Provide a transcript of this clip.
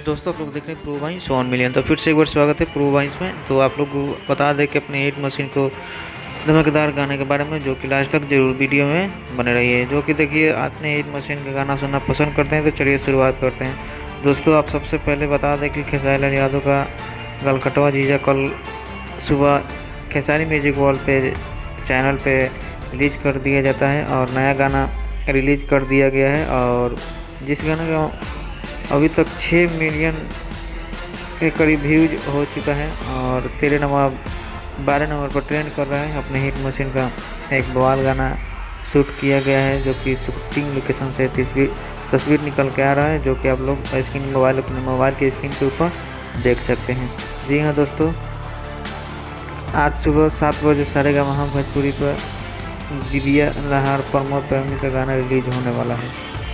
दोस्तों आप लोग देख रहे हैं प्रो वाइंस 1 मिलियन। तो फिर से एक बार स्वागत है प्रो वाइंस में। तो आप लोग को बता दें कि अपने हिट मशीन को धमाकेदार गाने के बारे में, जो कि लास्ट तक जरूर वीडियो में बने रहिए। जो कि देखिए अपने हिट मशीन का गाना सुनना पसंद करते हैं तो चलिए शुरुआत करते हैं। दोस्तों आप सबसे पहले बता दें कि खेसारी लाल यादव का गलकटवा जीजा कल सुबह खेसारी म्यूजिक वर्ल्ड पे चैनल पे रिलीज कर दिया जाता है और नया गाना रिलीज कर दिया गया है। और जिस गाने का अभी तक 6 मिलियन के करीब व्यूज हो चुका है और 12 नंबर पर ट्रेंड कर रहा है। अपने हिट मशीन का एक बवाल गाना शूट किया गया है, जो कि शूटिंग लोकेशन से तस्वीर निकल के आ रहा है, जो कि आप लोग अपने मोबाइल की स्क्रीन के ऊपर देख सकते हैं। जी हाँ दोस्तों, आज सुबह 7 बजे सारेगामा भोजपुरी पर दिव्या लहार प्रमोद प्रेमी का गाना रिलीज होने वाला है।